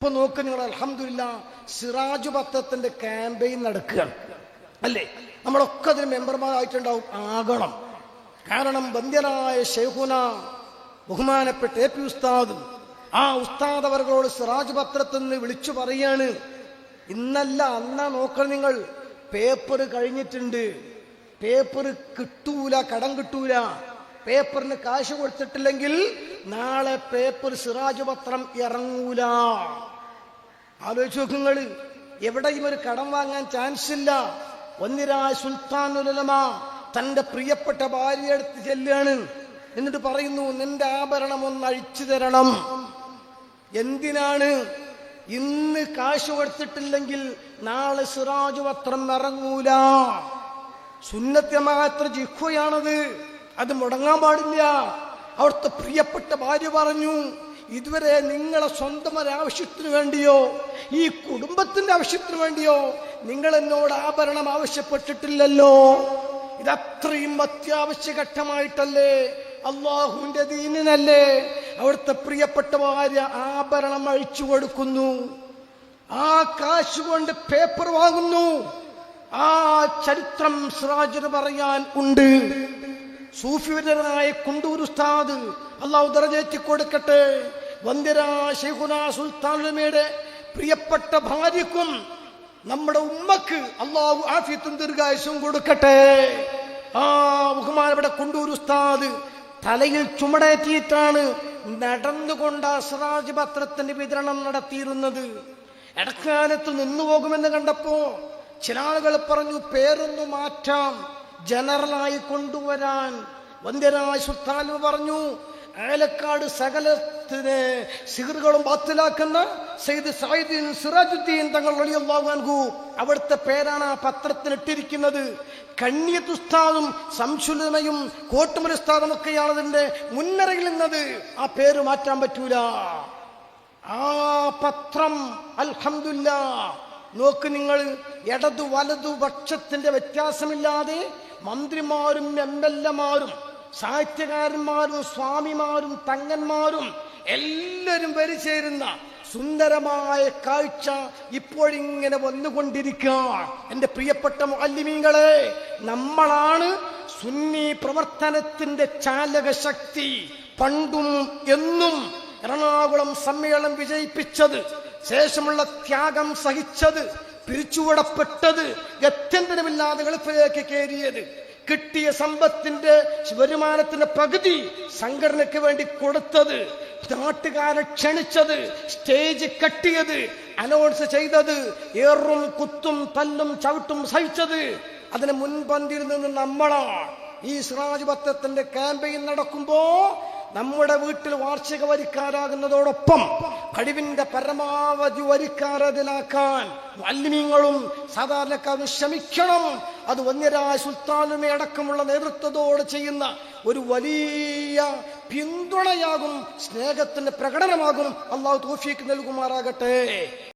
ഇപ്പൊ നോക്ക് നിങ്ങൾ, അൽഹംദുലില്ലാഹ് സിറാജ് പത്രത്തിന്റെ ക്യാമ്പയിൻ നടക്കുകയാണ് അല്ലേ? നമ്മളൊക്കെ അതിന് മെമ്പർമാരായിട്ടുണ്ടാവും, ആകണം. കാരണം ബന്ധ്യനായ ശൈഖുന ബഹുമാനപ്പെട്ട AP ഉസ്താദ്, ആ ഉസ്താദ് അവരോട് സിറാജ് പത്രത്തിൽ നിന്ന് വിളിച്ചു പറയാണ്, ഇന്നല്ല അന്നാ നോക്കണം നിങ്ങൾ, പേപ്പർ കഴിഞ്ഞിട്ടുണ്ട്, പേപ്പർ കിട്ടൂല, കടം കിട്ടൂല, പേപ്പറിന് കാശ് കൊടുത്തിട്ടില്ലെങ്കിൽ നാളെ പേപ്പർ സിറാജ് പത്രം ഇറങ്ങൂല. ആലോചിച്ച് നോക്കുങ്ങള്, എവിടെയും ഒരു കടം വാങ്ങാൻ ചാൻസ് ഇല്ല. ഒന്നിരായ സുൽത്താനുൽ ഉലമ തന്റെ പ്രിയപ്പെട്ട ഭാര്യ എടുത്ത് ചെല്ലുകയാണ്. എന്നിട്ട് പറയുന്നു, നിന്റെ ആഭരണം ഒന്ന് അഴിച്ചു തരണം. എന്തിനാണ്? ഇന്ന് കാശ് കൊടുത്തിട്ടില്ലെങ്കിൽ നാളെ സിറാജ് പത്രം ഇറങ്ങൂല. സുന്നത്ത് മാത്ര ജിഹ്വയാണത്, അത് മുടങ്ങാൻ പാടില്ല. അവിടുത്തെ പ്രിയപ്പെട്ട ഭാര്യ പറഞ്ഞു, ഇതുവരെ നിങ്ങളെ സ്വന്തം ഒരാവശ്യത്തിന് വേണ്ടിയോ ഈ കുടുംബത്തിന്റെ ആവശ്യത്തിന് വേണ്ടിയോ നിങ്ങൾ എന്നോട് ആഭരണം ആവശ്യപ്പെട്ടിട്ടില്ലല്ലോ. ഇതത്രയും അത്യാവശ്യ ഘട്ടമായിട്ടല്ലേ, അള്ളാഹുവിന്റെ ദീനിനല്ലേ അവിടുത്തെ പ്രിയപ്പെട്ട ഭാര്യ ആഭരണം അഴിച്ചു കൊടുക്കുന്നു. ആ കാശ് കൊണ്ട് പേപ്പർ വാങ്ങുന്നു. ആ ചരിത്രം സിറാജിന് പറയാൻ ഉണ്ട്. സൂഫിവര്യനായ കുണ്ടൂർ ഉസ്താദ്, അള്ളാഹു ദറജേറ്റി കൊടുക്കട്ടെ, വന്ധ്യരായ ശൈഖുന സുൽത്താൻ ഉലമയുടെ പ്രിയപ്പെട്ട ഭാര്യക്കും നമ്മുടെ ഉമ്മക്ക് അള്ളാഹു ആഫിയത്തും ദീർഘായുസ്സും കൊടുക്കട്ടെ. ആ ബഹുമാനപ്പെട്ട കുണ്ടൂർ ഉസ്താദ് തലയിൽ ചുമടേറ്റിയിട്ടാണ് നടന്നുകൊണ്ട് സിറാജ് പത്രത്തിന്റെ വിതരണം നടത്തിയിരുന്നത്. ഇടക്കാലത്ത് നിന്നുപോകുമെന്ന് കണ്ടപ്പോ ചില ആളുകൾ പറഞ്ഞു, പേരൊന്നു മാറ്റാം, ജനറലായി കൊണ്ടുവരാൻ. വന്ധ്യരായ സുൽത്താൻ പറഞ്ഞു, ആലക്കാട് സകലത്തിന് സിഹറുകളും ബാത്തിലാക്കുന്ന സയ്യിദ് സഈദുദ്ദീൻ സിറാജുദ്ദീൻ തങ്ങൾ റളിയല്ലാഹു അൻഹു, അവിടുത്തെ പേരാണ് ആ പത്രത്തിന് ഇട്ടിരിക്കുന്നത്. കണ്ണിയത്ത് ഉസ്താദും സംശുലമയും കോട്ടുമൽ ഉസ്താദും ഒക്കെയാണ് അതിന്റെ മുൻനിരയിൽ നിന്നത്. ആ പേര് മാറ്റാൻ പറ്റൂല. ആ പത്രം അൽഹംദുലില്ലാഹ് നോക്ക് നിങ്ങൾ, ഇടതു വലതു പക്ഷത്തിന്റെ വ്യത്യാസമില്ലാതെ മന്ത്രിമാരും MLA മാരും സാഹിത്യകാരന്മാരും സ്വാമിമാരും തങ്ങന്മാരും എല്ലാവരും വരിചേരുന്ന സുന്ദരമായ കാഴ്ച ഇപ്പോഴിങ്ങനെ വന്നുകൊണ്ടിരിക്കുക. എന്റെ പ്രിയപ്പെട്ട മുഅല്ലിമീങ്ങളെ, നമ്മളാണ് സുന്നി പ്രവർത്തനത്തിന്റെ ചാലക ശക്തി. പണ്ടും എന്നും എറണാകുളം സമ്മേളനം വിജയിപ്പിച്ചത്, ശേഷമുള്ള ത്യാഗം സഹിച്ചത്, പിരിച്ചുവിടപ്പെട്ടത്, ഗത്യന്തരമില്ലാതെ ഗൾഫിലേക്ക് കയറിയത്, കിട്ടിയ സമ്പത്തിന്റെ വരുമാനത്തിന്റെ പകുതി സംഘടനയ്ക്ക് വേണ്ടി കൊടുത്തത്, നാട്ടുകാരെ ക്ഷണിച്ചത്, സ്റ്റേജ് കെട്ടിയത്, അനൗൺസ് ചെയ്തത്, ഏറും കുത്തും തല്ലും ചവിട്ടും സഹിച്ചത്, അതിന് മുൻപന്തിയിൽ നിന്ന് നമ്മളാണ്. ഈ സിറാജ് പത്രത്തിന്റെ ക്യാമ്പയിൻ നടക്കുമ്പോ നമ്മുടെ വീട്ടിൽ വാർഷിക വരിക്കാരാകുന്നതോടൊപ്പം കഴിവിന്റെ പരമാവധി വരിക്കാരതിലാക്കാൻ മുഅല്ലിമീങ്ങളും സാധാരണക്കാരും ശ്രമിക്കണം. അത് വന്ധ്യരായ സുൽത്താൻ ഉലമ അടക്കമുള്ള നേതൃത്വത്തോട് ചെയ്യുന്ന ഒരു വലിയ പിന്തുണയാകും, സ്നേഹത്തിന്റെ പ്രകടനമാകും. അല്ലാഹു തൗഫീഖ് നൽകുമാറാകട്ടെ.